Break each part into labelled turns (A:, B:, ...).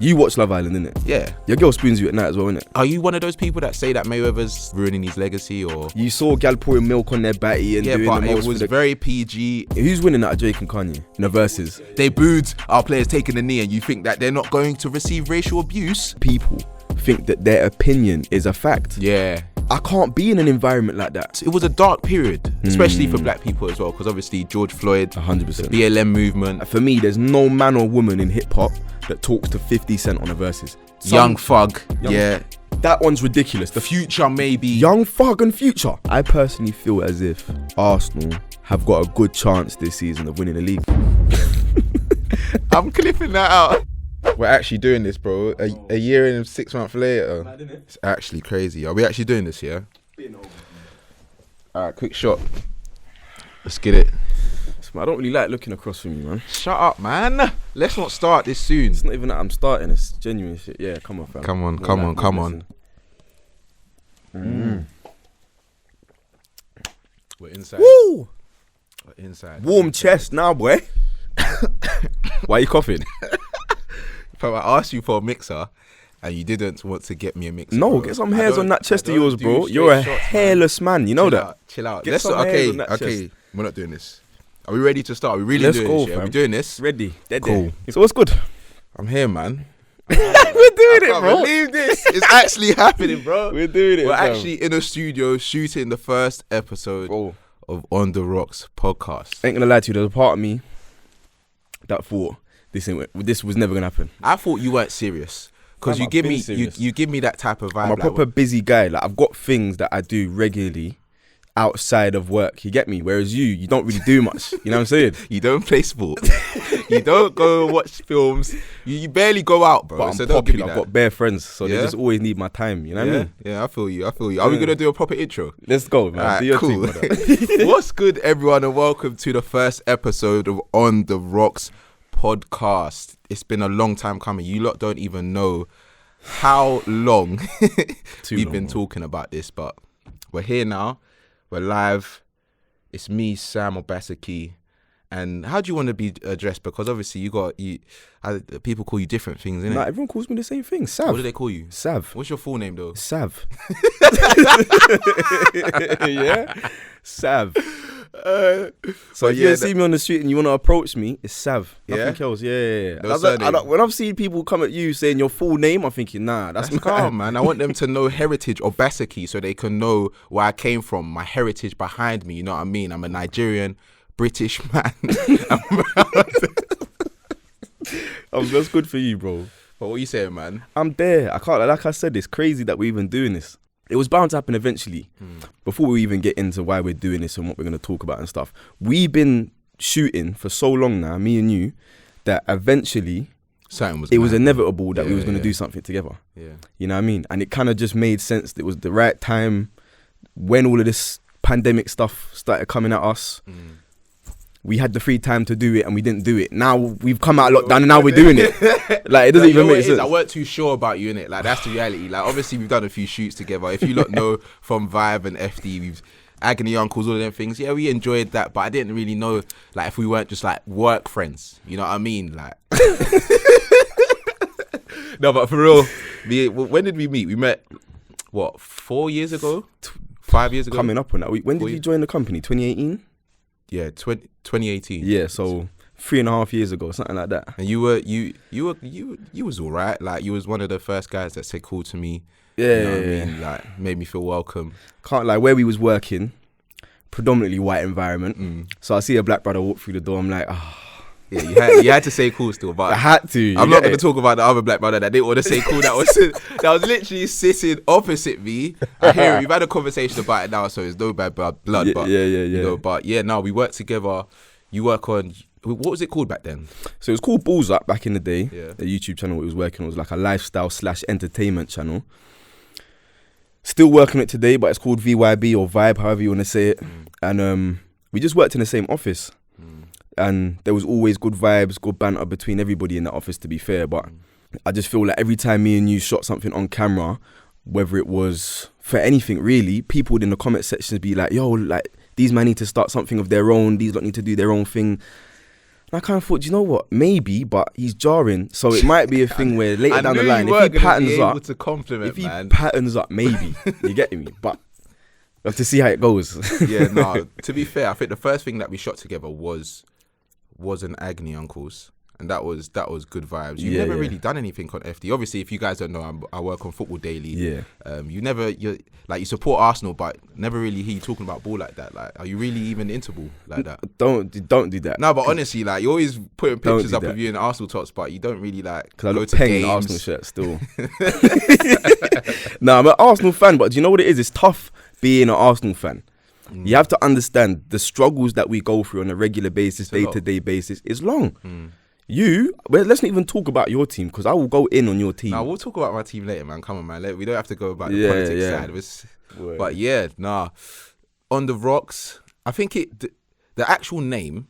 A: You watch Love Island, innit?
B: Yeah.
A: Your girl spoons you at night as well, innit?
B: Are you one of those people that say that Mayweather's ruining his legacy, or?
A: You saw gal pouring milk on their batty and doing
B: but
A: the most.
B: it was very PG.
A: Who's winning out of Drake and Kanye in the verses?
B: They booed our players taking the knee, and you think that they're not going to receive racial abuse?
A: People think that their opinion is a fact.
B: Yeah.
A: I can't be in an environment like that.
B: It was a dark period, especially for black people as well, because obviously George Floyd,
A: 100%.
B: the BLM movement.
A: For me, there's no man or woman in hip hop that talks to 50 Cent on the verses.
B: Young Thug, yeah.
A: That one's ridiculous.
B: The Future, maybe.
A: Young Thug and Future. I personally feel as if Arsenal have got a good chance this season of winning the league.
B: I'm clipping that out. We're actually doing this, bro. A year and 6 months later.
A: Mad, innit?
B: It's actually crazy. Are we actually doing this, yeah? Alright, quick shot. Let's get it.
A: I don't really like looking across from you, man.
B: Shut up, man. Let's not start this soon.
A: It's not even that I'm starting. It's genuine shit. Yeah, come on, fam.
B: Come on. We're inside.
A: Woo!
B: We're inside.
A: Warm chest now, boy. Why are you coughing?
B: Bro, I asked you for a mixer and you didn't want to get me a mixer.
A: No,
B: bro.
A: get some hairs on that chest of yours, bro. You're a hairless man. You know that.
B: Chill out.
A: Get some hairs on that
B: Okay.
A: chest.
B: We're not doing this. Are we ready to start? Are we really
A: Let's
B: doing
A: go,
B: this? Yeah? Are we
A: fam.
B: doing this?
A: Ready.
B: Cool.
A: So what's good?
B: I'm here, man.
A: We're doing
B: I
A: it,
B: can't
A: bro.
B: believe this. It's actually happening, bro.
A: We're doing it.
B: We're
A: fam.
B: actually in a studio shooting the first episode
A: Bro,
B: of On The Rocks podcast.
A: ain't gonna lie to you. There's a part of me that thought this was never gonna happen.
B: I thought you weren't serious because
A: Fam,
B: you give
A: I've
B: me
A: been serious.
B: you give me that type of vibe.
A: I'm a proper busy guy. Like I've got things that I do regularly outside of work. You get me? Whereas you don't really do much. You know what I'm saying?
B: You don't play sport. You don't go watch films. You barely go out, bro.
A: But I'm
B: so don't give me
A: popular.
B: that.
A: I've got bare friends, so
B: Yeah?
A: they just always need my time. You know what I mean?
B: Yeah, I feel you. Are we gonna do a proper intro?
A: Let's go, man.
B: Alright,
A: Do your
B: cool.
A: thing, brother.
B: What's good, everyone, and welcome to the first episode of On The Rocks podcast. It's been a long time coming. You lot don't even know how long we've been talking about this, but we're here now. We're live. It's me, Sam Obasaki. And how do you want to be addressed? Because obviously people call you different things, innit?
A: Nah, everyone calls me the same thing. Sav.
B: What do they call you?
A: Sav.
B: What's your full name though?
A: Sav. Yeah? Sav. So if you see me on the street and you want to approach me, it's Sav. Nothing else. Yeah.
B: No surname.
A: When I've seen people come at you saying your full name, I'm thinking, nah, that's
B: calm, man. I want them to know heritage or Basaki so they can know where I came from, my heritage behind me. You know what I mean? I'm a Nigerian, British man.
A: That's good for you, bro.
B: But what you saying, man?
A: I'm there. I can't. Like I said, it's crazy that we're even doing this. It was bound to happen eventually. Before we even get into why we're doing this and what we're going to talk about and stuff, we've been shooting for so long now, me and you, that eventually it was inevitable that we was going to do something together.
B: Yeah.
A: You know what I mean? And it kind of just made sense. It was the right time when all of this pandemic stuff started coming at us. We had the free time to do it and we didn't do it. Now we've come out of lockdown and now we're doing it. Like, it doesn't even make sense.
B: I weren't too sure about you, innit? Like, that's the reality. Like, obviously we've done a few shoots together. If you lot know from Vibe and FD, we've Agony Uncles, all of them things. Yeah, we enjoyed that, but I didn't really know, like, if we weren't just, like, work friends. You know what I mean? Like... No, but for real, when did we meet? We met, what, 4 years ago? 5 years ago?
A: Coming up on that. When did you join the company? 2018?
B: Yeah, 2018.
A: Yeah, so 3.5 years ago, something like that.
B: And you was all right. Like, you was one of the first guys that said cool to me.
A: Yeah,
B: you know what I mean? Like, made me feel welcome.
A: Can't lie, where we was working, predominantly white environment. So I see a black brother walk through the door. I'm like,
B: Yeah, you had to say cool still, but
A: I had to.
B: I'm not going to talk about the other black brother that didn't want to say cool. That was literally sitting opposite me. I hear it. We've had a conversation about it now, so it's no bad blood. But you know, but yeah, no, we work together. You work on, what was it called back then?
A: So it was called Balls Up back in the day.
B: Yeah.
A: The YouTube channel we was working on was like a lifestyle / entertainment channel. Still working it today, but it's called VYB or Vibe, however you want to say it. And we just worked in the same office. And there was always good vibes, good banter between everybody in that office, to be fair. But I just feel like every time me and you shot something on camera, whether it was for anything really, people in the comment sections be like, yo, like, these men need to start something of their own. These lot need to do their own thing. And And I kind of thought, do you know what? Maybe, but he's jarring, so it might be a thing where later down the line, if he patterns up, maybe you get me. But we have to see how it goes.
B: Yeah, no. To be fair, I think the first thing that we shot together was an Agony Uncles. And that was good vibes. You've never really done anything on FD. Obviously, if you guys don't know, I work on Football Daily.
A: Yeah.
B: You support Arsenal, but never really hear you talking about ball like that. Like, are you really even into ball like that?
A: Don't do that.
B: No, but honestly, like, you're always putting pictures up of you in Arsenal tops, but you don't really
A: because I look to games. Arsenal shirt still. No, I'm an Arsenal fan, but do you know what it is? It's tough being an Arsenal fan. You have to understand the struggles that we go through on a regular basis, day-to-day basis. It's long. Let's not even talk about your team, because I will go in on your team.
B: Nah, we'll talk about my team later, man. Come on, man. We don't have to go about the politics side. But yeah, On the Rocks, I think the actual name.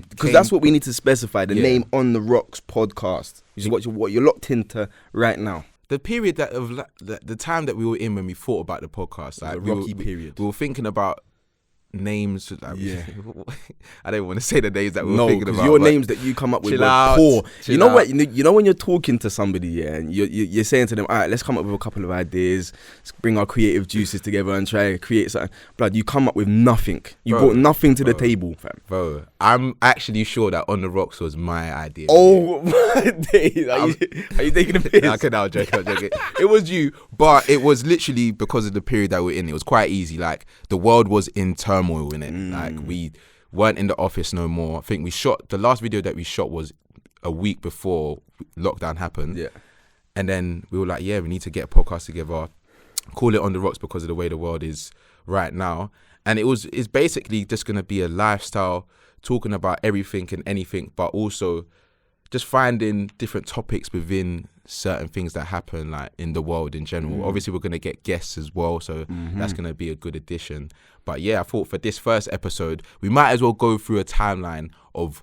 A: Because that's what we need to specify. The name On the Rocks podcast. Which is what you're locked into right now.
B: The period the time that we were in when we thought about the podcast. Like,
A: a rocky period.
B: We were thinking about names. Like, I don't want to say the names that we were thinking about.
A: Your names that you come up with were poor. You know what? You know when you're talking to somebody, and you're saying to them, all right, let's come up with a couple of ideas, let's bring our creative juices together and try to create something. Blood, you come up with nothing. You brought nothing to the table, fam.
B: Bro, I'm actually sure that On the Rocks was my idea.
A: Oh my days. Are you taking a piss?
B: I'm joking. It was you, but it was literally because of the period that we're in. It was quite easy. Like, the world was in turmoil in it. Like, we weren't in the office no more. I think the last video that we shot was a week before lockdown happened. Yeah. And then we were like, we need to get a podcast together, call it On the Rocks because of the way the world is right now. And it's basically just going to be a lifestyle, talking about everything and anything, but also just finding different topics within certain things that happen, like, in the world in general. Obviously, we're going to get guests as well, so that's going to be a good addition. But yeah, I thought for this first episode, we might as well go through a timeline of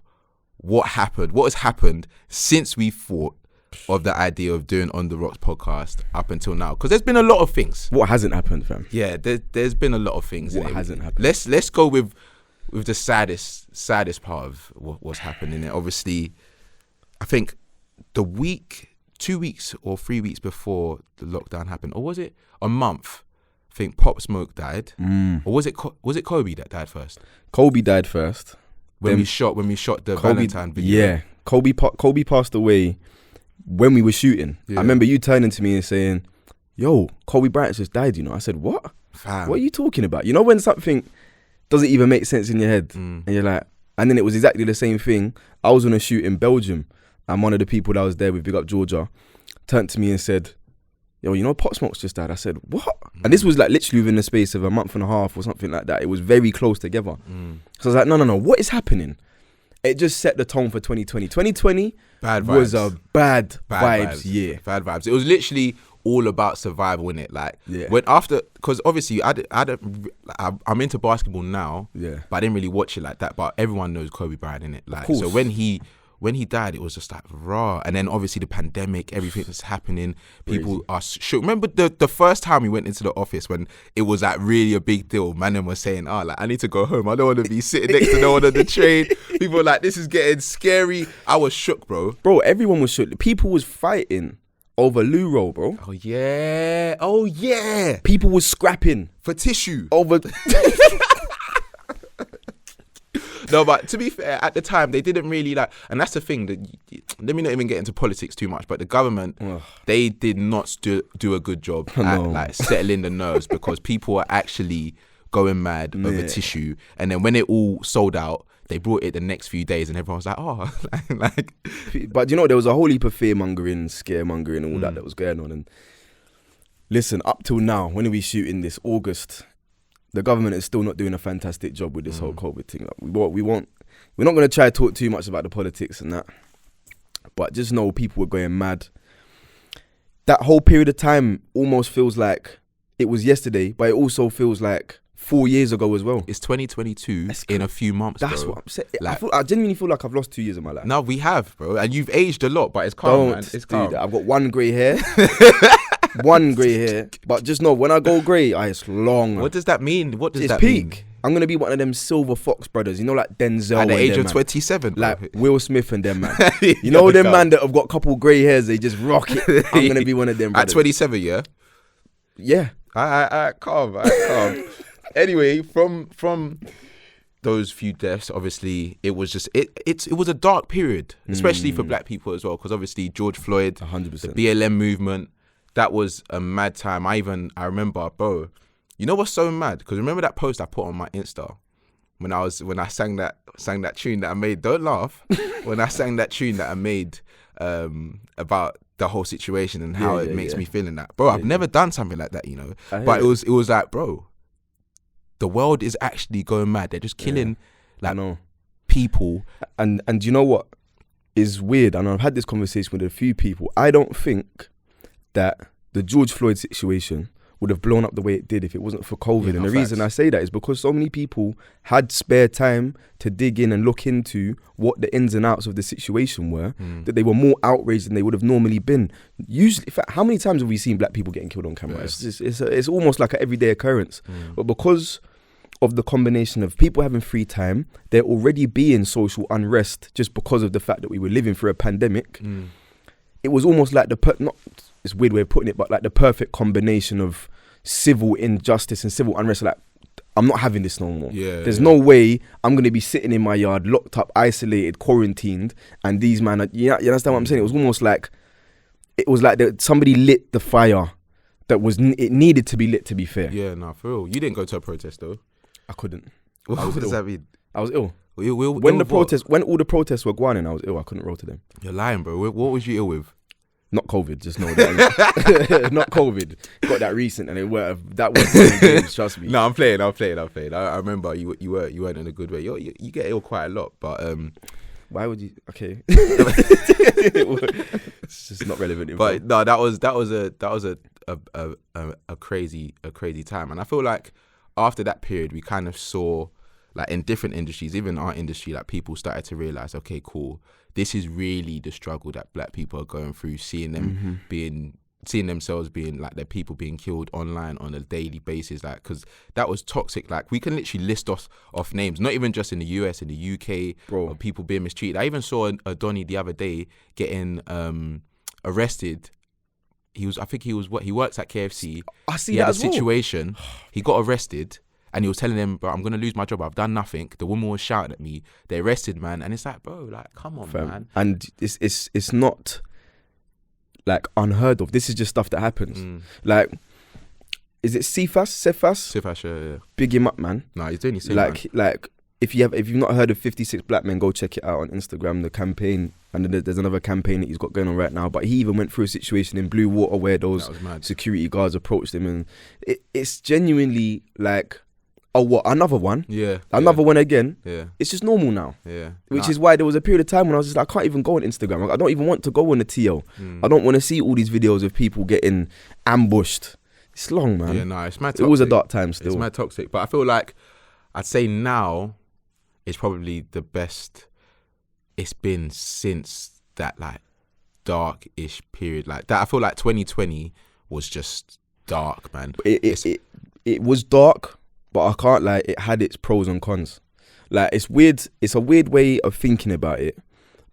B: what has happened since we thought of the idea of doing On the Rocks podcast up until now. Because there's been a lot of things.
A: What hasn't happened, fam?
B: Yeah, there's been a lot of things.
A: What hasn't happened?
B: Let's go with the saddest part of what's happened in it. Obviously, I think 2 weeks or 3 weeks before the lockdown happened, or was it a month? I think Pop Smoke died, or was it Kobe that died first?
A: Kobe died first.
B: When we shot the Valentine video.
A: Yeah, Kobe passed away when we were shooting. I remember you turning to me and saying, "Yo, Kobe Bryant just died." I said, "What?
B: Fam.
A: What are you talking about?" You know when something doesn't even make sense in your head, and you're like, and then it was exactly the same thing. I was on a shoot in Belgium. And one of the people that was there with Big Up Georgia turned to me and said, "Yo, Pop Smoke's just died." I said, "What?" And this was like literally within the space of a month and a half or something like that. It was very close together. So I was like, no, what is happening? It just set the tone for 2020. 2020 was a bad vibes year.
B: Bad vibes. It was literally all about survival, innit? Like, because obviously I'm into basketball now, but I didn't really watch it like that. But everyone knows Kobe Bryant, innit? Like, so when he died, it was just like raw. And then obviously the pandemic, everything that's happening, people are shook. Remember the first time we went into the office when it was like really a big deal, man was saying, I need to go home. I don't want to be sitting next to no one on the train. People were like, this is getting scary. I was shook, bro.
A: Bro, everyone was shook. People was fighting over loo roll, bro.
B: Oh yeah.
A: People was scrapping
B: for tissue.
A: Over...
B: No, but to be fair, at the time, they didn't really like, and that's the thing, let me not even get into politics too much, but the government, they did not do a good job at like settling the nerves, because people are actually going mad over tissue. And then when it all sold out, they brought it the next few days and everyone was like,
A: But there was a whole heap of fear-mongering, scaremongering and all that was going on. And listen, up till now, when are we shooting this? August. The government is still not doing a fantastic job with this whole COVID thing. Like, we're not going to try to talk too much about the politics and that, but just know people were going mad. That whole period of time almost feels like it was yesterday, but it also feels like 4 years ago as well.
B: It's 2022 in a few months.
A: That's
B: bro.
A: what I'm saying. Like, I genuinely feel like I've lost 2 years of my life.
B: No, we have, bro, and you've aged a lot, but it's calm, man. It's calm.
A: That. I've got one grey hair. One grey hair, but just know when I go grey, it's long.
B: What does that mean?
A: It's peak. I'm going to be one of them silver fox brothers, you know, like Denzel.
B: At the age of
A: man.
B: 27, bro.
A: Like Will Smith and them, man. You know them man that have got a couple grey hairs, they just rock it. I'm going to be one of them brothers.
B: At 27, yeah?
A: Yeah.
B: I calm. Anyway, from those few deaths, obviously, it was just, it was a dark period, especially for black people as well, because obviously George Floyd,
A: 100%.
B: the BLM movement, that was a mad time. I remember, bro, you know what's so mad? Because remember that post I put on my Insta when I sang that tune that I made. Don't laugh. When I sang that tune that I made about the whole situation and how it makes me feel in that, bro. I've never done something like that, you know. But it was like, bro, the world is actually going mad. They're just killing people.
A: And you know what is weird? And I've had this conversation with a few people. I don't think that the George Floyd situation would have blown up the way it did if it wasn't for COVID. And the reason I say that is because so many people had spare time to dig in and look into what the ins and outs of the situation were, that they were more outraged than they would have normally been. Usually, in fact, how many times have we seen black people getting killed on camera? Yeah. It's almost like an everyday occurrence. But because of the combination of people having free time, there already being social unrest just because of the fact that we were living through a pandemic, it was almost like it's a weird way of putting it, but like the perfect combination of civil injustice and civil unrest. Like, I'm not having this no more. There's no way I'm going to be sitting in my yard, locked up, isolated, quarantined, and these man, you understand what I'm saying? It was like somebody lit the fire that it needed to be lit, to be fair.
B: Yeah, no, for real. You didn't go to a protest though.
A: I couldn't.
B: What does that mean?
A: I was ill.
B: When all
A: the protests were going on, I was ill. I couldn't roll to them.
B: You're lying, bro. What was you ill with?
A: Not COVID, just know that. Not COVID. Got that recent, and that was games, trust me.
B: No, I'm playing. I remember you weren't in a good way. You get ill quite a lot, but
A: why would you? Okay, it's just not relevant. Info.
B: But no, that was a crazy time, and I feel like after that period, we kind of saw, like, in different industries, even our industry, like, people started to realize, okay, cool, this is really the struggle that black people are going through, seeing themselves being, like, their people being killed online on a daily basis, like, because that was toxic. Like, we can literally list off names, not even just in the US, in the UK, of people being mistreated. I even saw a Donny the other day getting arrested. He works at KFC.
A: I see
B: he
A: that
B: had
A: as
B: a situation. He got arrested, and he was telling them, bro, I'm gonna lose my job. I've done nothing. The woman was shouting at me. They arrested, man, and it's like, bro, like, come on, man.
A: And it's not like unheard of. This is just stuff that happens. Like, is it Cephas?
B: Yeah.
A: Big him up, man.
B: No, he's doing his thing,
A: like if you've not heard of 56 Black Men, go check it out on Instagram, the campaign. And then there's another campaign that he's got going on right now. But he even went through a situation in Blue Water where those security guards approached him, and it's genuinely like, oh, what, another one?
B: Yeah.
A: Another one again?
B: Yeah.
A: It's just normal now.
B: Yeah.
A: Which is why there was a period of time when I was just like, I can't even go on Instagram. I don't even want to go on the TL. I don't want to see all these videos of people getting ambushed. It's long, man.
B: Yeah, no, it's mad toxic.
A: It was a dark time still.
B: It's mad toxic. But I feel like, I'd say now is probably the best it's been since that, like, dark-ish period. Like that, I feel like 2020 was just dark, man.
A: It was dark, but I can't lie, it had its pros and cons. Like, it's weird. It's a weird way of thinking about it,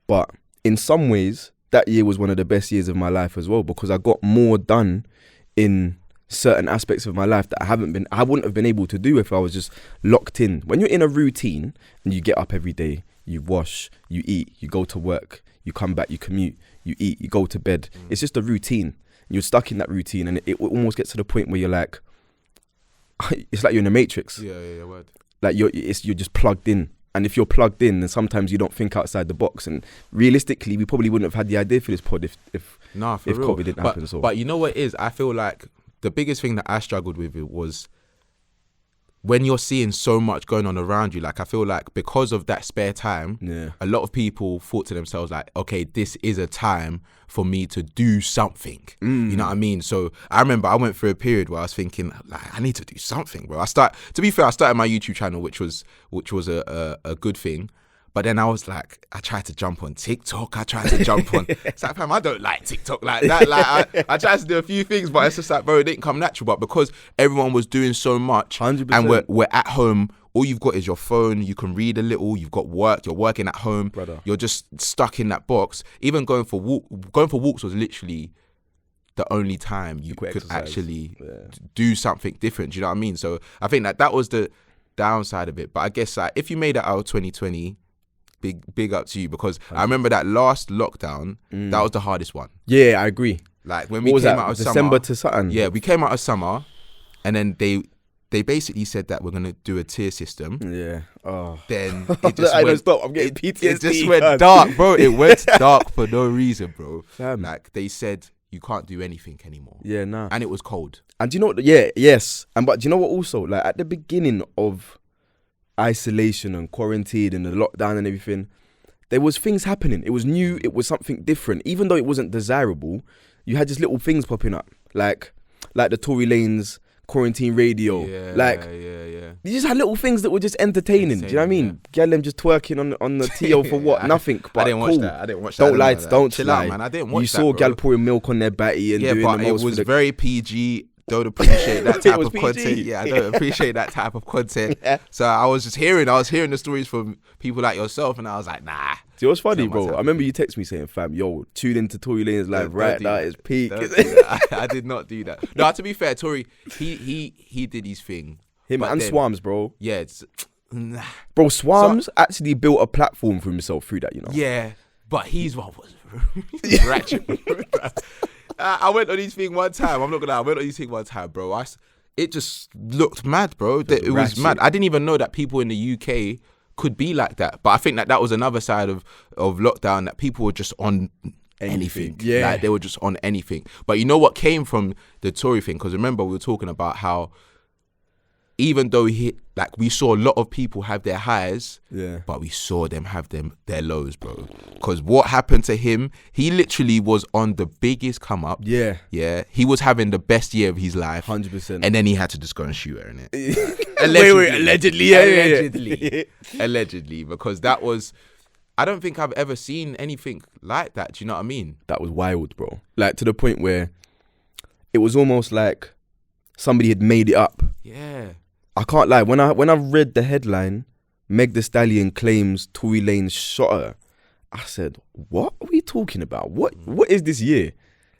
A: but in some ways, that year was one of the best years of my life as well, because I got more done in certain aspects of my life that I wouldn't have been able to do if I was just locked in. When you're in a routine and you get up every day, you wash, you eat, you go to work, you come back, you commute, you eat, you go to bed. It's just a routine. You're stuck in that routine, and it almost gets to the point where you're like, it's like you're in a matrix.
B: Yeah, word.
A: Like you're just plugged in. And if you're plugged in, then sometimes you don't think outside the box. And realistically, we probably wouldn't have had the idea for this pod if COVID didn't happen.
B: But you know what it is? I feel like the biggest thing that I struggled with it was when you're seeing so much going on around you. Like, I feel like because of that spare time, a lot of people thought to themselves, like, okay, this is a time for me to do something. You know what I mean? So I remember I went through a period where I was thinking, like, I need to do something, bro. To be fair, I started my YouTube channel, which was a good thing. But then I was like, I tried to jump on TikTok. It's like, fam, I don't like TikTok like that. Like, I tried to do a few things, but it's just like, bro, it didn't come natural. But because everyone was doing so much,
A: 100%.
B: and we're at home all you've got is your phone. You can read a little. You've got work. You're working at home.
A: Brother.
B: You're just stuck in that box. Even going for walks was literally the only time you could
A: exercise.
B: actually do something different. Do you know what I mean? So I think that was the downside of it. But I guess if you made it out of 2020, big up to you, because I remember that last lockdown, that was the hardest one.
A: Yeah, I agree.
B: Like when we came out of
A: December
B: summer,
A: to something.
B: Yeah, we came out of summer, and then they basically said that we're gonna do a tier system.
A: Yeah. Oh.
B: Then it just
A: I
B: went,
A: don't stop. I'm getting PTSD.
B: it just went dark, bro. It went dark for no reason, bro.
A: Fam.
B: Like they said, you can't do anything anymore.
A: Yeah, nah.
B: And it was cold.
A: And do you know what? Yeah, yes. But do you know what also? Like at the beginning of isolation and quarantine and the lockdown and everything, there was things happening. It was new. It was something different. Even though it wasn't desirable, you had just little things popping up. Like the Tory Lanez quarantine radio.
B: Yeah.
A: You just had little things that were just entertaining. Do you know what I mean? Girl, them just twerking on the TL for what? Nothing. But
B: I didn't watch
A: cool.
B: that. I didn't watch that.
A: Don't lie. Don't
B: chill
A: lie.
B: out, man. I didn't watch
A: you
B: that.
A: saw
B: bro.
A: gal pouring milk on their batty and doing
B: but
A: the most.
B: it was very PG. Don't appreciate that type of
A: PG.
B: content. Yeah, I don't appreciate that type of content. So I was hearing the stories from people like yourself, and I was like, nah.
A: See, what's funny,
B: Not my
A: bro?
B: type
A: I
B: of
A: remember you text me saying, fam, yo, tune into Tory Lanez live right now. It's peak.
B: Don't do that. I did not do that. No, to be fair, Tory, he did his thing.
A: Him and Swams, bro.
B: Yeah, it's nah.
A: Bro, Swams actually built a platform for himself through that, you know?
B: Yeah, but his one was ratchet. I went on his thing one time. I'm not gonna lie. I went on his thing one time, bro. It just looked mad, bro. It was mad. I didn't even know that people in the UK could be like that. But I think that was another side of lockdown, that people were just on anything.
A: Yeah.
B: Like they were just on anything. But you know what came from the Tory thing? Because remember, we were talking about how even though we saw a lot of people have their highs, but we saw them have their lows, bro. Because what happened to him, he literally was on the biggest come up.
A: Yeah.
B: Yeah. He was having the best year of his life.
A: 100%.
B: And then he had to just go and shoot her, innit?
A: Allegedly.
B: Allegedly. Allegedly. Because that was, I don't think I've ever seen anything like that. Do you know what I mean?
A: That was wild, bro. Like to the point where it was almost like somebody had made it up.
B: Yeah.
A: I can't lie. When I read the headline, Meg Thee Stallion claims Tory Lanez shot her, I said, "What are we talking about? What is this year?"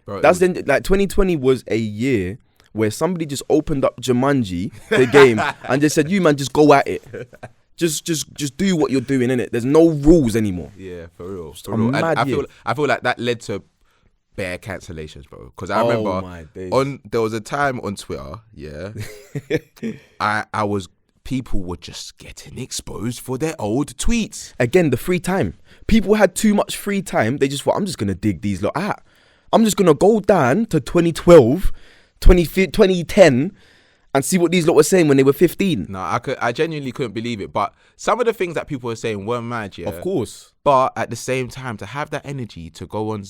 B: Bro,
A: That's then like 2020 was a year where somebody just opened up Jumanji, the game, and just said, "You man, just go at it. Just do what you're doing, innit? There's no rules anymore."
B: Yeah, for real. For
A: a
B: real.
A: mad
B: And
A: year.
B: I feel like that led to bare cancellations, bro. Because I remember
A: my days.
B: there was a time on Twitter, yeah, people were just getting exposed for their old tweets.
A: Again, the free time. People had too much free time. They just thought, I'm just going to dig these lot out. I'm just going to go down to 2012, 2010 and see what these lot were saying when they were 15.
B: No, I genuinely couldn't believe it. But some of the things that people were saying were mad, yeah.
A: Of course.
B: But at the same time, to have that energy to go on,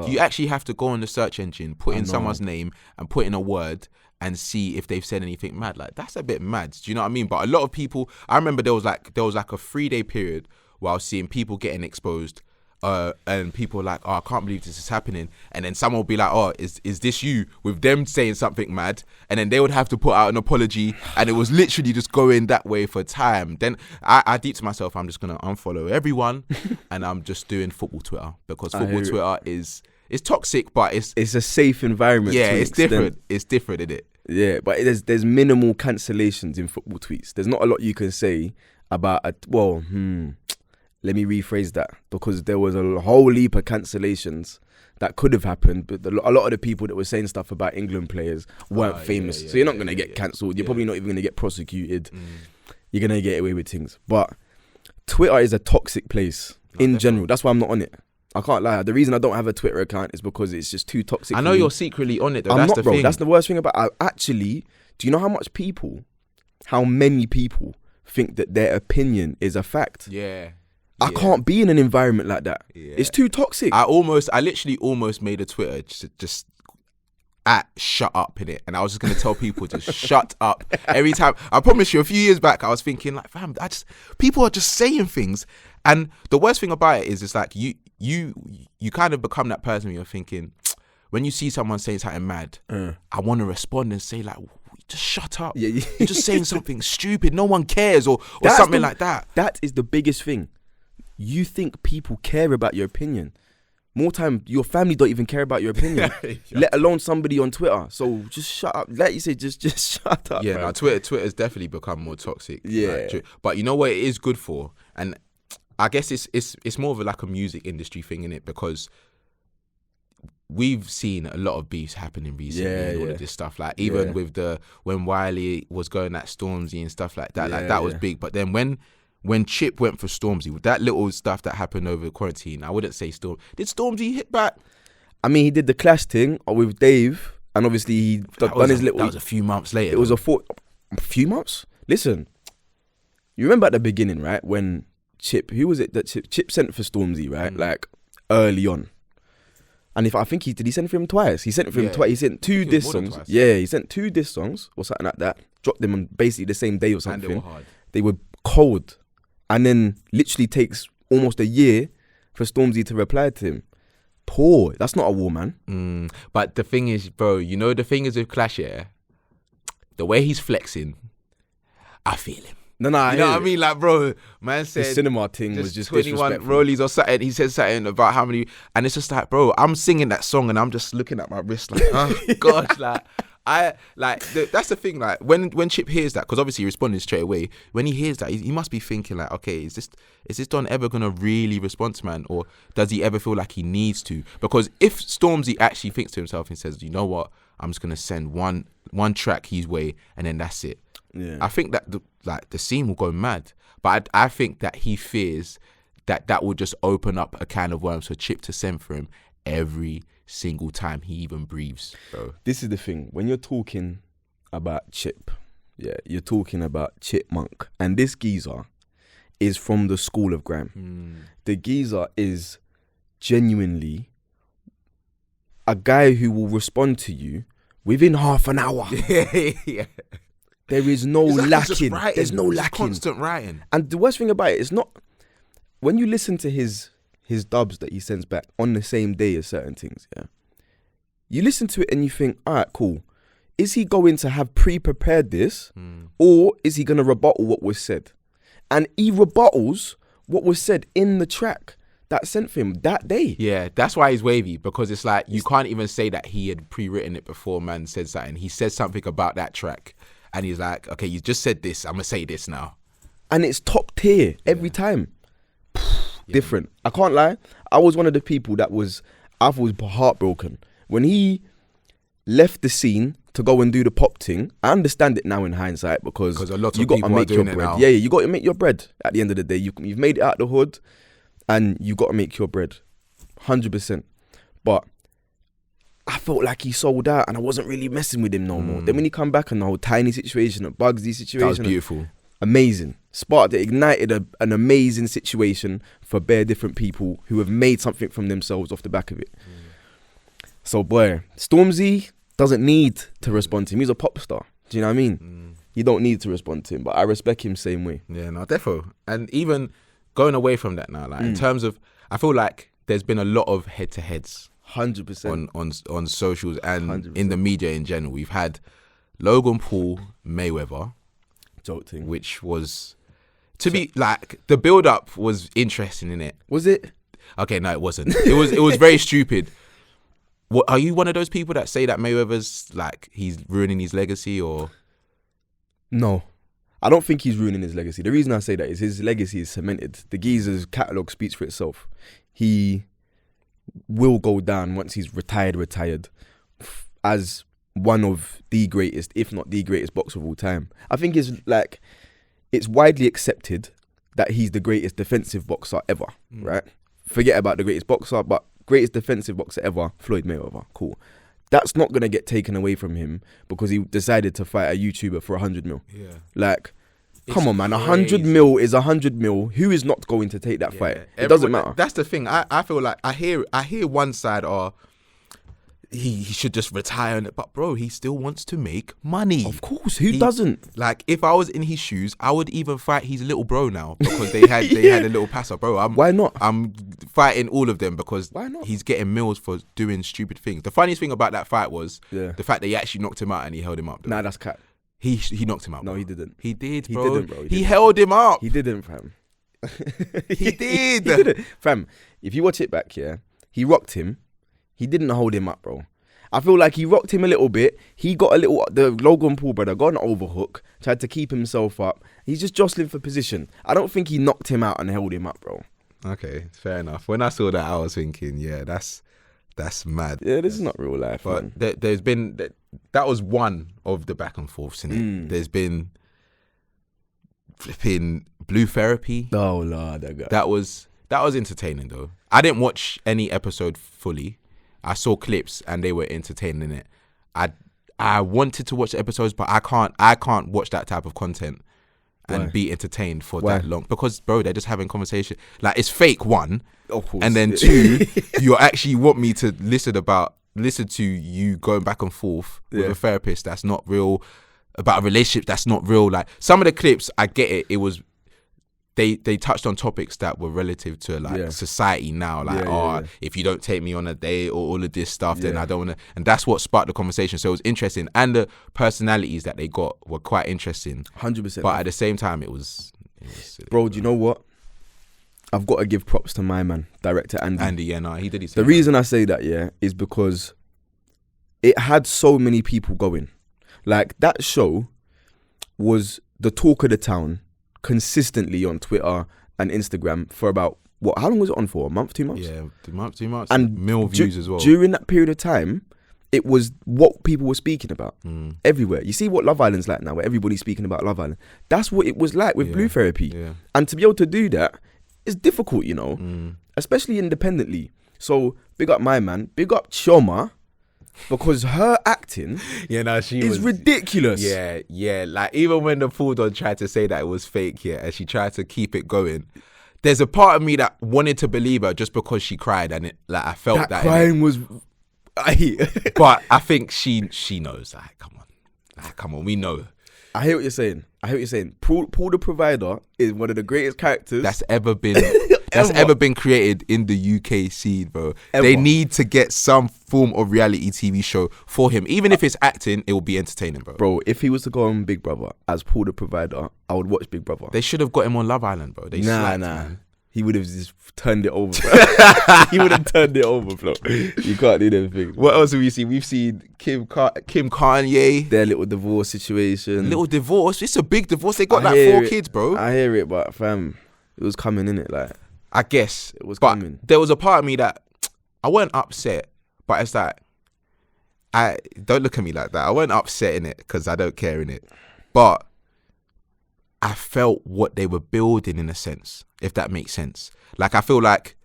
B: you actually have to go on the search engine, put in someone's name and put in a word and see if they've said anything mad. Like, that's a bit mad. Do you know what I mean? But a lot of people, I remember there was like a 3-day period where I was seeing people getting exposed. And people were like, oh, I can't believe this is happening. And then someone would be like, oh, is this you? With them saying something mad. And then they would have to put out an apology. And it was literally just going that way for time. Then I deep to myself, I'm just going to unfollow everyone. And I'm just doing football Twitter. Because football Twitter is toxic, but it's
A: a safe environment.
B: Yeah, it's different. It's different, isn't it?
A: Yeah, but there's minimal cancellations in football tweets. There's not a lot you can say about let me rephrase that, because there was a whole heap of cancellations that could have happened, but a lot of the people that were saying stuff about England players weren't famous. So you're not going to get cancelled. You're probably not even going to get prosecuted. You're going to get away with things. But Twitter is a toxic place in general. That's why I'm not on it. I can't lie. The reason I don't have a Twitter account is because it's just too toxic.
B: I know you're secretly on it, though.
A: I'm
B: That's
A: not,
B: the
A: bro.
B: thing.
A: That's the worst thing about it. Actually, do you know how many people think that their opinion is a fact?
B: Yeah.
A: I can't be in an environment like that.
B: Yeah.
A: It's too toxic.
B: I literally almost made a Twitter just at shut up in it, and I was just gonna tell people to shut up every time. I promise you, a few years back, I was thinking like, fam, people are just saying things, and the worst thing about it is, it's like you kind of become that person where you're thinking, when you see someone saying something mad, I want to respond and say like, just shut up.
A: Yeah, yeah.
B: You're just saying something stupid. No one cares, or something like that.
A: That is the biggest thing. You think people care about your opinion. More time, your family don't even care about your opinion, let alone somebody on Twitter. So just shut up. Like you say, just shut up.
B: Yeah, no, Twitter's definitely become more toxic.
A: Yeah.
B: But you know what it is good for? And I guess it's more of a music industry thing, innit? Because we've seen a lot of beefs happening recently and all of this stuff. Like even with when Wiley was going at Stormzy and stuff like that, that was big. But then when Chip went for Stormzy, with that little stuff that happened over quarantine, I wouldn't say did Stormzy hit back?
A: I mean, he did the Clash thing with Dave, and obviously he done his little.
B: That was a few months later.
A: It was a few months. Listen, you remember at the beginning, right? When Chip, who was it that Chip sent for Stormzy, right? Like early on. And did he send for him twice? He sent for him twice. He sent 2 diss songs. Yeah, he sent 2 diss songs or something like that. Dropped them on basically the same day or something.
B: And they were hard.
A: They were cold. And then literally takes almost a year for Stormzy to reply to him. Poor. That's not a war, man.
B: But the thing is, bro, the thing is with Clash, the way he's flexing, I feel him.
A: No,
B: you know what I mean? Like, bro, man said
A: the cinema thing was just
B: 21
A: disrespectful.
B: rollies or something. He said something about how many, and it's just like, bro, I'm singing that song and I'm just looking at my wrist like, oh gosh, that's the thing. Like when Chip hears that, because obviously he responded straight away. When he hears that, he must be thinking like, okay, is this Don ever gonna really respond to man, or does he ever feel like he needs to? Because if Stormzy actually thinks to himself and says, you know what, I'm just gonna send one track his way and then that's it.
A: Yeah.
B: I think that the scene will go mad, but I think that he fears that will just open up a can of worms for Chip to send for him every single time he even breathes. Bro.
A: This is the thing. When you're talking about Chip, you're talking about Chipmunk, and this geezer is from the school of grime. The geezer is genuinely a guy who will respond to you within half an hour.
B: Yeah.
A: There is no lacking. There's no lacking.
B: Constant writing.
A: And the worst thing about it is not when you listen to his dubs that he sends back on the same day as certain things. Yeah, you listen to it and you think, all right, cool. Is he going to have pre-prepared this, or is he going to rebuttal what was said? And he rebuttals what was said in the track that sent for him that day.
B: Yeah, that's why he's wavy, because it's like you can't even say that he had pre-written it before man said something. He said something about that track. And he's like, okay, you just said this. I'm going to say this now.
A: And it's top tier every time. Different. I can't lie. I was one of the people I was heartbroken. When he left the scene to go and do the pop thing, I understand it now in hindsight because
B: a lot of
A: you got to
B: people
A: make
B: are
A: your
B: doing
A: bread.
B: it now.
A: Yeah, you got to make your bread at the end of the day. You've made it out the hood and you got to make your bread. 100%. But I felt like he sold out and I wasn't really messing with him no more. Then when he come back and the whole Tiny situation, a Bugsy situation.
B: That was beautiful.
A: Amazing. Ignited an amazing situation for bare different people who have made something from themselves off the back of it. So boy, Stormzy doesn't need to respond to him. He's a pop star. Do you know what I mean? You don't need to respond to him, but I respect him same way.
B: Yeah, no, defo. And even going away from that now, like in terms of, I feel like there's been a lot of head-to-heads.
A: 100%
B: on socials and
A: 100%.
B: in the media in general. We've had Logan Paul Mayweather,
A: joke thing,
B: which was be like the build up was interesting in it.
A: Was it?
B: Okay, no, it wasn't. It was very stupid. What, are you one of those people that say that Mayweather's like he's ruining his legacy or?
A: No, I don't think he's ruining his legacy. The reason I say that is his legacy is cemented. The geezer's catalogue speaks for itself. He will go down once he's retired as one of the greatest, if not the greatest boxer of all time. I think it's widely accepted that he's the greatest defensive boxer ever, right? Forget about the greatest boxer, but greatest defensive boxer ever, Floyd Mayweather. Cool. That's not going to get taken away from him because he decided to fight a YouTuber for 100 mil. Yeah. Like, come on, man. 100 mil is 100 mil. Who is not going to take that fight? It doesn't matter.
B: That's the thing. I feel like I hear one side he should just retire, but bro, he still wants to make money.
A: Of course, who doesn't?
B: Like, if I was in his shoes, I would even fight his little bro now because they had a little passer, bro.
A: Why not?
B: I'm fighting all of them because
A: why not?
B: He's getting mills for doing stupid things. The funniest thing about that fight was the fact that he actually knocked him out and he held him up.
A: Nah, that's cat.
B: He knocked him out.
A: No,
B: bro.
A: he didn't.
B: He did,
A: He
B: bro.
A: didn't, bro.
B: He held him up.
A: He didn't, fam.
B: He did.
A: He didn't. Fam, if you watch it back, yeah, he rocked him. He didn't hold him up, bro. I feel like he rocked him a little bit. He got the Logan Paul brother got an overhook, tried to keep himself up. He's just jostling for position. I don't think he knocked him out and held him up, bro.
B: Okay, fair enough. When I saw that, I was thinking, yeah, that's mad.
A: Yeah, this is not real life,
B: But
A: man.
B: there's been that was one of the back and forths, innit? There's been flipping Blue Therapy.
A: Oh Lord, that guy.
B: That was entertaining though. I didn't watch any episode fully. I saw clips and they were entertaining it. I wanted to watch the episodes, but I can't watch that type of content and be entertained for that long, because bro, they're just having conversation. Like, it's fake, one,
A: Of course.
B: and then two, you actually want me to listen to you going back and forth with a therapist that's not real, about a relationship that's not real. Like, some of the clips, I get it. It was they touched on topics that were relative to like society now, like if you don't take me on a date or all of this stuff, then I don't want to. And that's what sparked the conversation. So it was interesting, and the personalities that they got were quite interesting.
A: 100%.
B: But at the same time, it was silly,
A: bro. Do you know what? I've got to give props to my man, director Andy.
B: Andy, yeah, no, he did.
A: The reason I say that, is because it had so many people going. Like, that show was the talk of the town consistently on Twitter and Instagram for about, how long was it on for? A month, 2 months?
B: Yeah, 2 months.
A: And
B: mil views as well.
A: During that period of time, it was what people were speaking about everywhere. You see what Love Island's like now, where everybody's speaking about Love Island. That's what it was like with Blue Therapy.
B: Yeah.
A: And to be able to do that is difficult, you know, especially independently. So big up my man, big up Chioma, because her acting is ridiculous.
B: Yeah. Like, even when the fool don tried to say that it was fake, and she tried to keep it going, there's a part of me that wanted to believe her just because she cried, and it, like, I felt that
A: crying was.
B: But I think she knows. Like, come on, we know.
A: I hear what you're saying. Paul the Provider is one of the greatest characters
B: that's ever been ever been created in the UK scene, bro.
A: Ever.
B: They need to get some form of reality TV show for him. Even if it's acting, it will be entertaining, bro.
A: Bro, if he was to go on Big Brother as Paul the Provider, I would watch Big Brother.
B: They should have got him on Love Island, bro.
A: Nah. Man. He would have just turned it over, bro. He would have turned it over, bro. You can't do them things.
B: What else have we seen? We've seen Kim Kanye.
A: Their little divorce situation.
B: Little divorce. It's a big divorce. They got like 4 kids, bro.
A: I hear it, but fam, it was coming, innit? Like,
B: I guess
A: it was
B: coming. There was a part of me that I wasn't upset, but it's like, don't look at me like that. I wasn't upset in it because I don't care in it, but I felt what they were building in a sense, if that makes sense. Like, I feel like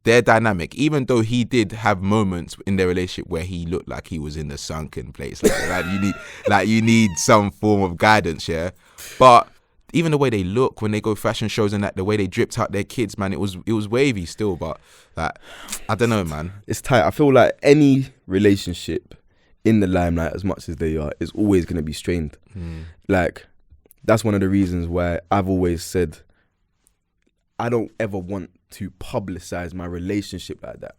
B: their dynamic, even though he did have moments in their relationship where he looked like he was in the sunken place, you need some form of guidance, yeah. But even the way they look when they go fashion shows and that, the way they dripped out their kids, man, it was wavy still. But like, I don't know, man.
A: It's tight. I feel like any relationship in the limelight, as much as they are, is always going to be strained. Like, that's one of the reasons why I've always said I don't ever want to publicize my relationship like that.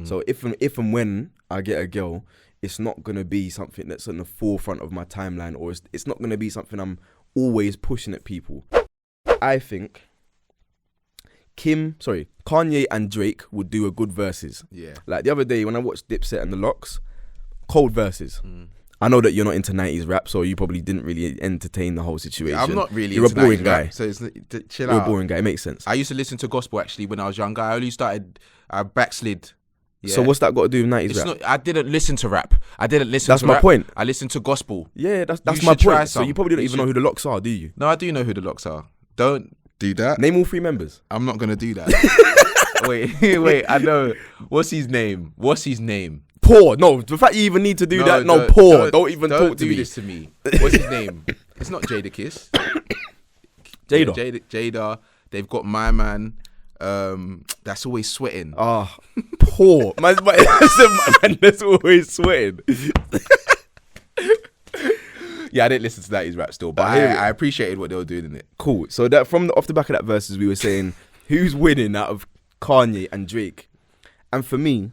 A: So if and when I get a girl, it's not going to be something that's on the forefront of my timeline, or it's not going to be something I'm always pushing at people. I think Kanye and Drake would do a good verses. Yeah. Like the other day when I watched Dipset and The Lox, cold verses. I know that you're not into 90s rap, so you probably didn't really entertain the whole situation.
B: Yeah, I'm not really
A: You're
B: into
A: a boring
B: 90s
A: guy.
B: Rap, so chill out.
A: You're a boring guy. It makes sense.
B: I used to listen to gospel actually when I was younger. I backslid. Yeah.
A: So what's that got to do with 90s rap?
B: I didn't listen to rap. That's
A: my point.
B: I listened to gospel.
A: Yeah, that's my point. So you probably don't even know who the Lox are, do you?
B: No, I do know who the Lox are. Don't do that.
A: Name all 3 members.
B: I'm not going to do that. Wait, I know. What's his name?
A: Poor. No, the fact you even need to do that. No, poor. Don't even talk to me.
B: Don't do this to me. What's his name? It's not Jadakiss. Jada. They've got my man. That's always sweating.
A: Poor. My man that's always sweating.
B: Yeah, I didn't listen to that his rap still, but I appreciated what they were doing in it.
A: Cool. So that off the back of that verses, we were saying who's winning out of Kanye and Drake, and for me,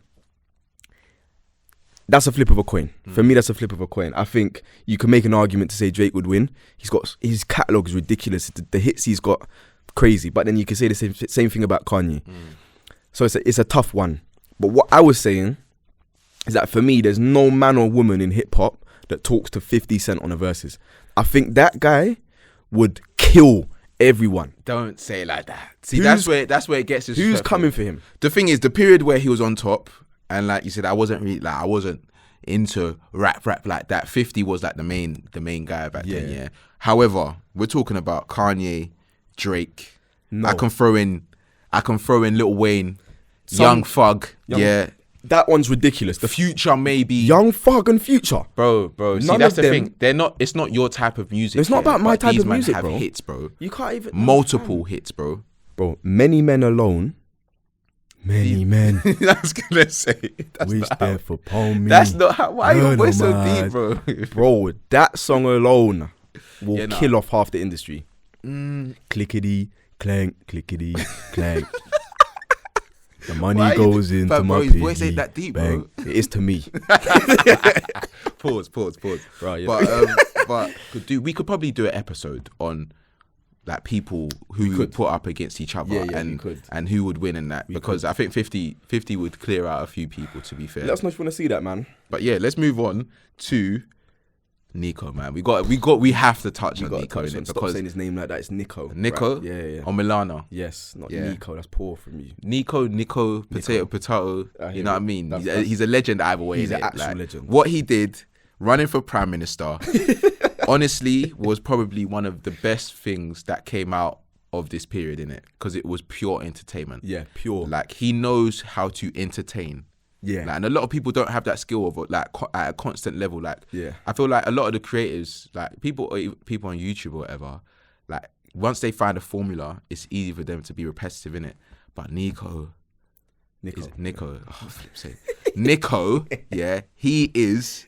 A: that's a flip of a coin. For me, that's a flip of a coin. I think you can make an argument to say Drake would win. His catalogue is ridiculous. The hits he's got, crazy. But then you can say the same thing about Kanye. So it's a tough one. But what I was saying is that for me, there's no man or woman in hip hop that talks to 50 Cent on a verses. I think that guy would kill everyone.
B: Don't say it like that. See, that's where it gets.
A: Who's coming for him?
B: The thing is, the period where he was on top, and like you said, I wasn't into rap like that. 50 was like the main guy back then. Yeah. However, we're talking about Kanye, Drake. No. I can throw in Lil Wayne, Young Thug. Yeah.
A: That one's ridiculous.
B: The Future, maybe.
A: Young Thug and Future.
B: Bro. See, that's the thing. It's not your type of music.
A: It's not about my type of music,
B: bro. These men have hits, bro.
A: You can't even...
B: Multiple hits, bro.
A: Bro, Many Men Alone. Many men.
B: I was going to say.
A: Wish death upon me.
B: That's not how... Why are your voice so deep, bro?
A: Bro, that song alone will kill off half the industry. Clickety, clank, clickety, clank. The money goes into my piggy.
B: Voice ain't that deep, bro.
A: It is to me.
B: Pause.
A: Right, yeah.
B: But we could probably do an episode on like people who could put up against each other and who would win in that, because I think 50 would clear out a few people, to be fair.
A: Let us know if you want to see that, man.
B: But yeah, let's move on to Nico, man. We have to touch on Nico in it,
A: Stop
B: because
A: saying his name like that. It's Nico.
B: Nico?
A: Right? Yeah.
B: Or Milano.
A: Yes, not Nico. That's poor from you.
B: Nico, potato. You know what I mean? He's a legend either way.
A: He's an actual legend.
B: What he did, running for Prime Minister, honestly, was probably one of the best things that came out of this period in it, because it was pure entertainment.
A: Yeah, pure.
B: Like, he knows how to entertain.
A: Yeah.
B: Like, and a lot of people don't have that skill of like at a constant level. Like,
A: yeah.
B: I feel like a lot of the creators, like people on YouTube or whatever, like once they find a formula, it's easy for them to be repetitive in it. But Nico, yeah, he is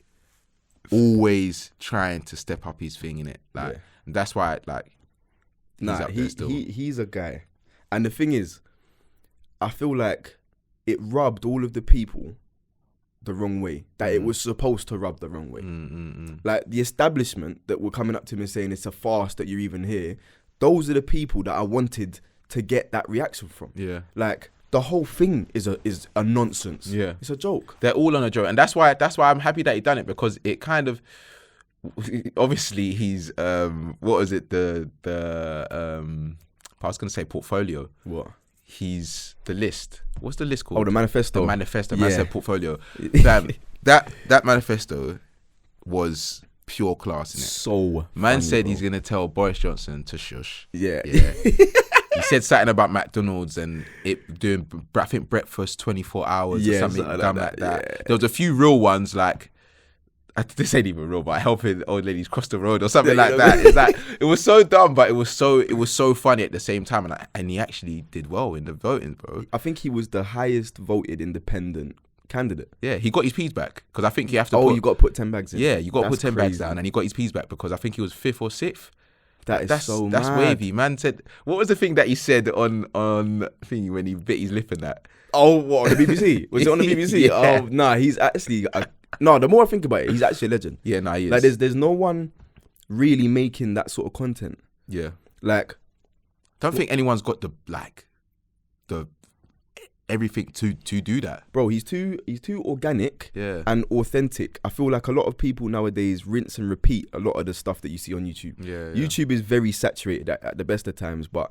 B: always trying to step up his thing in it. Like, and that's why, like, he's up there still.
A: He's a guy, and the thing is, I feel like it rubbed all of the people the wrong way, that it was supposed to rub the wrong way. Like, the establishment that were coming up to me saying it's a farce that you're even here, those are the people that I wanted to get that reaction from. Yeah. Like, the whole thing is a nonsense. Yeah. It's a joke.
B: They're all on a joke. And that's why I'm happy that he done it, because it kind of, obviously he's, what was it? I was going to say portfolio.
A: What?
B: He's the list. What's the list called?
A: Oh, the manifesto.
B: The manifesto. Man said portfolio. That manifesto was pure class in it.
A: So
B: man said he's gonna tell Boris Johnson to shush.
A: Yeah.
B: He said something about McDonald's and it doing, I think, breakfast 24 hours or something dumb like that. Yeah. There was a few real ones, like, this ain't even real, but helping old ladies cross the road or something like that. It's like, it was so dumb, but it was so funny at the same time, and he actually did well in the voting, bro.
A: I think he was the highest voted independent candidate.
B: Yeah, he got his peas back, because I think you have to.
A: You got to put 10 bags in.
B: Yeah, you got to put 10 bags down, and he got his peas back because I think he was 5th or 6th.
A: That's so mad.
B: That's wavy. Man said, what was the thing that he said on thingy when he bit his lip and that?
A: Oh, what, on the BBC? Was it on the BBC?
B: Yeah.
A: Oh, nah, he's actually. No, the more I think about it, he's actually a legend.
B: Yeah, he is.
A: Like, there's no one really making that sort of content.
B: Yeah.
A: Like,
B: don't think anyone's got the everything to do that.
A: Bro, he's too organic and authentic. I feel like a lot of people nowadays rinse and repeat a lot of the stuff that you see on YouTube.
B: Yeah.
A: YouTube is very saturated at the best of times, but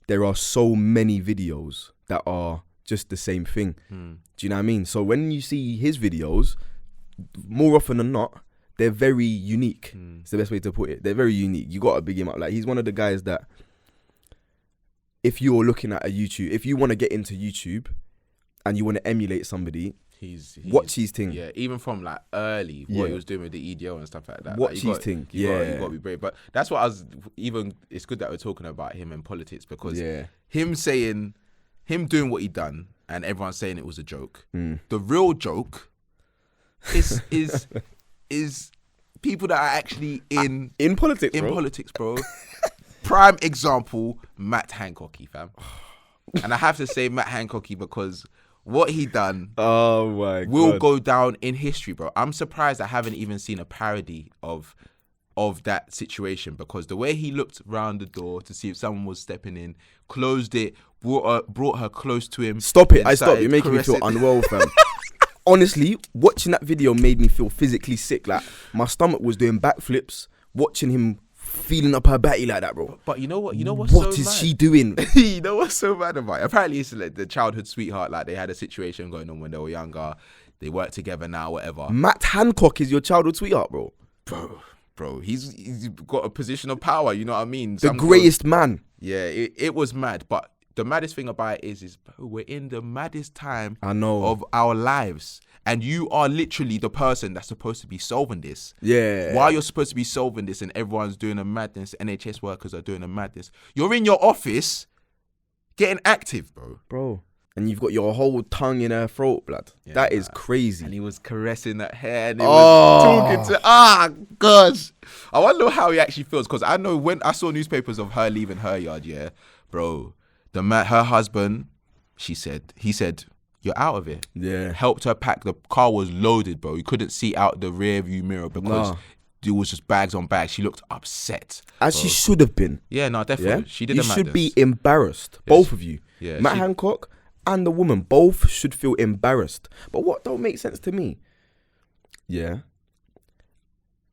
A: there are so many videos that are just the same thing. Do you know what I mean? So when you see his videos, more often than not, they're very unique. It's the best way to put it. They're very unique. You got to big him up. Like, he's one of the guys that, if you're looking at if you want to get into YouTube and you want to emulate somebody, he's watch his thing.
B: Yeah, even from like early, what he was doing with the EDO and stuff like that.
A: Watch his thing.
B: You got to be brave. But that's what it's good that we're talking about him in politics, because him doing what he done and everyone saying it was a joke. The real joke is people that are actually in
A: politics,
B: bro. Politics, bro. Prime example, Matt Hancocky, fam. And I have to say Matt Hancocky because what he done
A: Oh my
B: will
A: God.
B: go down in history, bro. I'm surprised I haven't even seen a parody of that situation, because the way he looked round the door to see if someone was stepping in, closed it, brought her close to him.
A: Stop it.
B: then
A: I stop.
B: started
A: You're making me feel
B: caressing-
A: unwell, fam. Honestly, watching that video made me feel physically sick. Like, my stomach was doing backflips watching him feeling up her batty like that, bro.
B: But you know what's
A: What
B: so
A: is
B: mad?
A: she doing?
B: You know what's so bad about it? Apparently it's like the childhood sweetheart, like they had a situation going on when they were younger. They work together now, whatever.
A: Matt Hancock is your childhood sweetheart, bro.
B: Bro, he's got a position of power, you know what I mean?
A: The greatest man.
B: Yeah, it was mad. But the maddest thing about it is bro, we're in the maddest time
A: I know.
B: of our lives. And you are literally the person that's supposed to be solving this.
A: Yeah.
B: While you're supposed to be solving this and everyone's doing a madness, NHS workers are doing a madness, you're in your office getting active,
A: Bro. And you've got your whole tongue in her throat, blood.
B: Yeah,
A: that is crazy.
B: And he was caressing that hair and he was talking to, gosh. I wonder how he actually feels, because I know when I saw newspapers of her leaving her yard, yeah, bro, her husband, he said, you're out of it.
A: Yeah.
B: Helped her pack. The car was loaded, bro. You couldn't see out the rear view mirror because it was just bags on bags. She looked upset.
A: As she should have been.
B: Yeah, no, definitely.
A: Yeah?
B: She did
A: You
B: a
A: should
B: madness.
A: be embarrassed. Both of you.
B: Yeah,
A: Matt Hancock and the woman both should feel embarrassed. But what don't make sense to me? Yeah.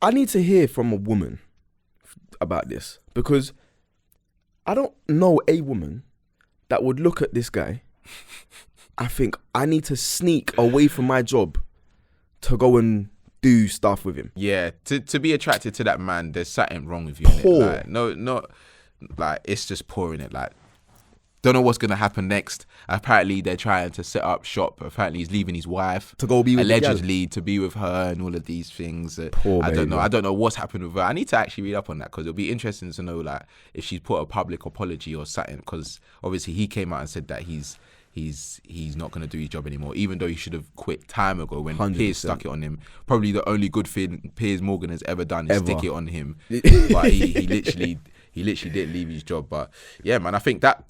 A: I need to hear from a woman about this, because I don't know a woman that would look at this guy. I think I need to sneak away from my job to go and do stuff with him.
B: Yeah, to be attracted to that man, there's something wrong with you. innit?
A: Poor.
B: Like, no, like it's just poor in it. Like, don't know what's gonna happen next. Apparently, they're trying to set up shop. Apparently, he's leaving his wife
A: To go be with the gal.
B: allegedly to be with her and all of these things.
A: Poor
B: I don't
A: baby.
B: know. I don't know what's happened with her. I need to actually read up on that, because it'll be interesting to know like if she's put a public apology or something. Because obviously he came out and said that he's not going to do his job anymore, even though he should have quit time ago when
A: 100%.
B: Piers stuck it on him. Probably the only good thing Piers Morgan has ever done is
A: Ever.
B: stick it on him. But he literally didn't leave his job. But yeah, man, I think that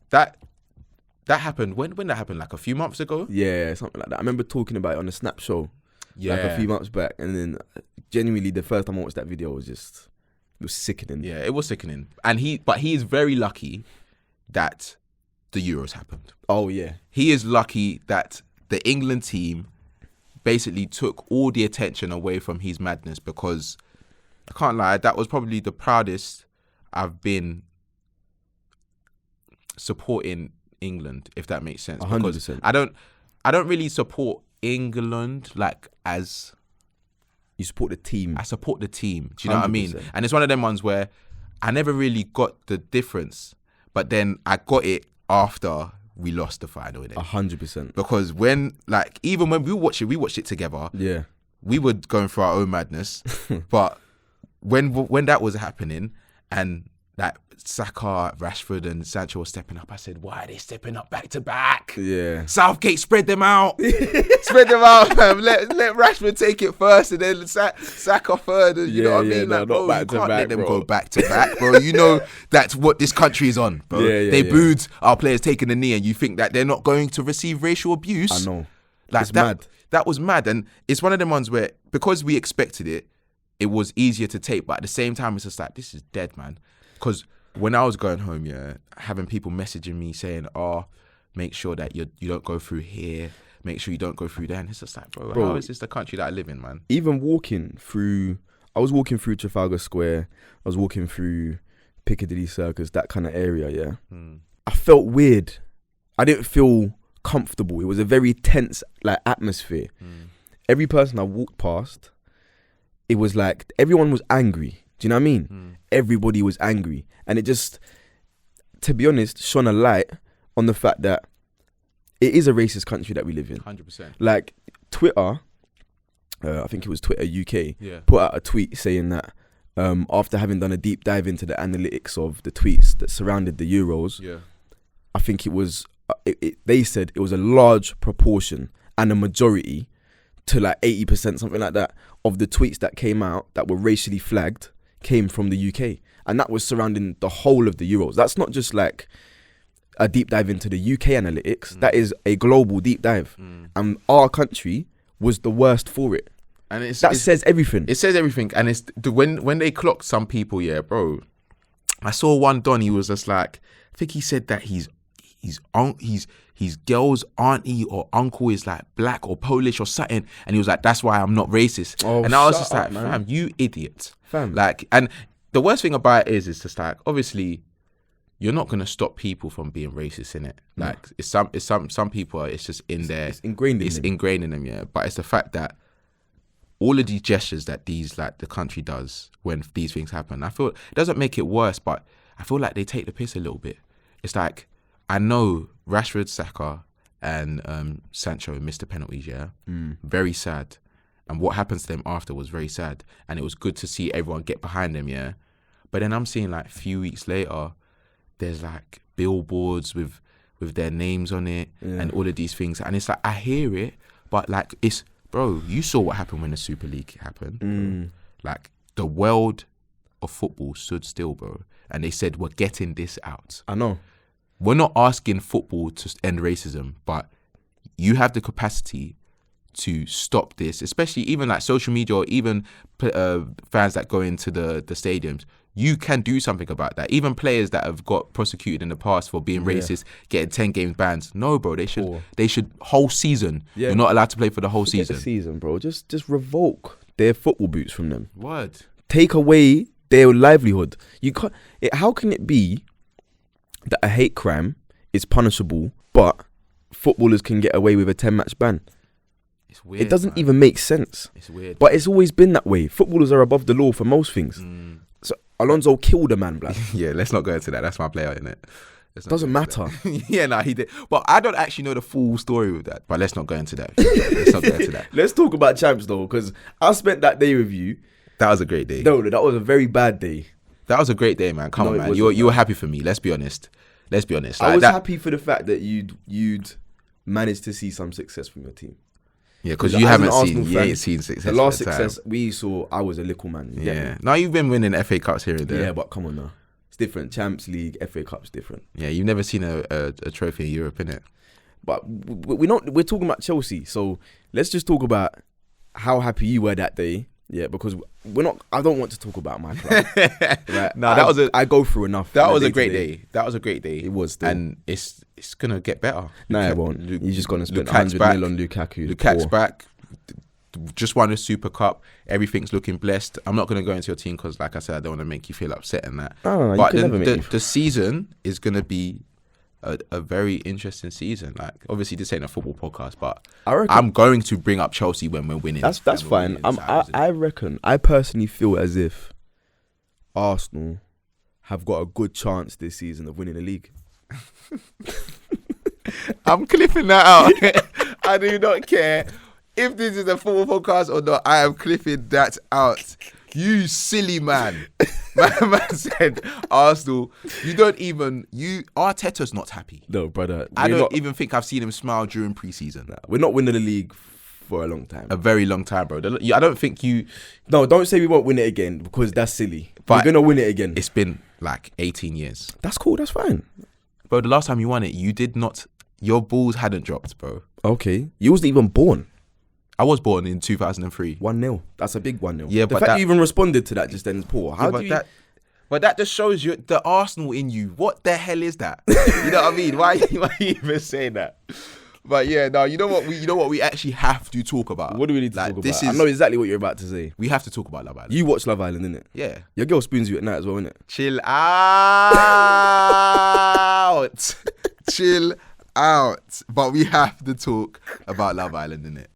B: happened when that happened, like a few months ago.
A: Yeah, something like that. I remember talking about it on the Snap show like a
B: Yeah.
A: few months back, and then genuinely the first time I watched that video it was sickening.
B: Yeah, it was sickening. And he is very lucky that the Euros happened.
A: Oh yeah.
B: He is lucky that the England team basically took all the attention away from his madness, because I can't lie, that was probably the proudest I've been supporting England, if that makes sense.
A: 100%.
B: I don't really support England like as
A: You support the team.
B: I support the team. Do you know what I mean?
A: 100%.
B: And it's one of them ones where I never really got the difference, but then I got it after we lost the final. Innit?
A: 100%.
B: Because even when we watched it together.
A: Yeah.
B: We were going through our own madness, but when that was happening and like Saka, Rashford and Sancho were stepping up, I said, why are they stepping up back to back?
A: Yeah.
B: Southgate, spread them out. Spread them out, fam. Let Rashford take it first and then Saka third. And you know what I mean?
A: No,
B: Like,
A: not
B: bro,
A: back
B: you
A: to
B: can't
A: back,
B: let them
A: bro.
B: go back to back, bro. You know that's what this country is on, bro.
A: Yeah,
B: they
A: yeah.
B: booed our players taking the knee, and you think that they're not going to receive racial abuse.
A: I know.
B: Like
A: It's
B: that,
A: mad.
B: That was mad. And it's one of them ones where, because we expected it, it was easier to take. But at the same time, it's just like, this is dead, man. Because when I was going home, yeah, having people messaging me saying, oh, make sure that you don't go through here. Make sure you don't go through there. And it's just like, bro, how is this the country that I live in, man?
A: Even I was walking through Trafalgar Square. I was walking through Piccadilly Circus, that kind of area, yeah. I felt weird. I didn't feel comfortable. It was a very tense atmosphere. Every person I walked past, it was like everyone was angry. Do you know what I mean? Everybody was angry, and it just, to be honest, shone a light on the fact that it is a racist country that we live in.
B: 100%.
A: Like Twitter, I think it was Twitter UK,
B: Yeah.
A: put out a tweet saying that after having done a deep dive into the analytics of the tweets that surrounded the Euros,
B: Yeah.
A: I think it was, they said it was a large proportion and a majority to 80%, something like that, of the tweets that came out that were racially flagged came from the UK. And that was surrounding the whole of the Euros. That's not just a deep dive into the UK analytics. That is a global deep dive. And our country was the worst for it.
B: And it
A: says everything.
B: It says everything. And it's when they clocked some people, yeah, bro. I saw one Don, he was just like, I think he said that his girl's auntie or uncle is like black or Polish or something, and he was like, that's why I'm not racist. And I was just like, fam, you idiot.
A: Fam.
B: Like, and the worst thing about it is just like, obviously, you're not gonna stop people from being racist in it. Like, it's some people, it's just in there.
A: It's ingrained
B: in them, yeah. But it's the fact that all of these gestures that the country does when these things happen, I feel it doesn't make it worse, but I feel like they take the piss a little bit. It's like, I know Rashford, Saka, and Sancho missed the penalties, yeah? Very sad. And what happens to them after was very sad. And it was good to see everyone get behind them, yeah? But then I'm seeing like a few weeks later, there's like billboards with their names on it and all of these things. And it's like, I hear it, but like, it's, bro, you saw what happened when the Super League happened. Like, the world of football stood still, bro. And they said, we're getting this out.
A: I know.
B: We're not asking football to end racism, but you have the capacity to stop this, especially even like social media or even fans that go into the stadiums. You can do something about that. Even players that have got prosecuted in the past for being racist, getting 10 games bans. No, bro, they should whole season. You're not allowed to play for the whole season.
A: The season, bro. Just revoke their football boots from them.
B: Word.
A: Take away their livelihood. You can't. How can it be that a hate crime is punishable, but footballers can get away with a 10-match ban?
B: It's weird.
A: It doesn't even make sense.
B: It's weird.
A: But it's always been that way. Footballers are above the law for most things. So Alonso killed a man, blood.
B: Yeah, let's not go into that. That's my player, innit?
A: Doesn't matter.
B: Yeah, no, he did. But I don't actually know the full story with that. But let's not go into that. Let's not go into that.
A: Let's talk about champs, though, because I spent that day with you.
B: That was a great day.
A: No, that was a very bad day.
B: That was a great day, man. Come on, man. You were happy for me. Let's be honest. Like,
A: I was happy for the fact that you'd managed to see some success from your team.
B: Yeah, because you ain't seen success.
A: The last success we saw, I was a little man.
B: Yeah. Now you've been winning FA Cups here and there.
A: Yeah, but come on now. It's different. Champs League, FA Cup's different.
B: Yeah, you've never seen a trophy in Europe, innit?
A: But we're talking about Chelsea, so let's just talk about how happy you were that day. Yeah, because I don't want to talk about my club. Right?
B: No,
A: I go through enough.
B: That was a great day. That was a great day.
A: It was still.
B: And it's gonna get better.
A: No, it won't. You're just gonna spend 100 mil on Lukaku.
B: Lukaku's back. Just won the Super Cup. Everything's looking blessed. I'm not gonna go into your team because, like I said, I don't want to make you feel upset and that.
A: No,
B: but the season is gonna be a very interesting season. Like, obviously this ain't a football podcast, but I'm going to bring up Chelsea when we're winning.
A: That's fine. I personally feel as if Arsenal have got a good chance this season of winning the league.
B: I'm clipping that out. I do not care if this is a football podcast or not. I am clipping that out. You silly man. Man said Arsenal. Arteta's not happy.
A: No, brother.
B: I don't even think I've seen him smile during pre-season.
A: Nah, we're not winning the league for a long time.
B: A very long time, bro. I don't think you...
A: No, don't say we won't win it again because that's silly. But we're going to win it again.
B: It's been like 18 years.
A: That's cool. That's fine.
B: Bro, the last time you won it, you did not... Your balls hadn't dropped, bro.
A: Okay. You wasn't even born.
B: I was born in 2003.
A: 1-0. That's a big 1-0.
B: Yeah,
A: the fact you even responded to that just then is poor.
B: But that just shows you the Arsenal in you. What the hell is that? You know what I mean? Why are you even saying that? But yeah, no, you know what we actually have to talk about.
A: What do we need to talk about? I know exactly what you're about to say.
B: We have to talk about Love Island.
A: You watch Love Island, innit?
B: Yeah.
A: Your girl spoons you at night as well, innit?
B: Chill out. Chill out. But we have to talk about Love Island, innit?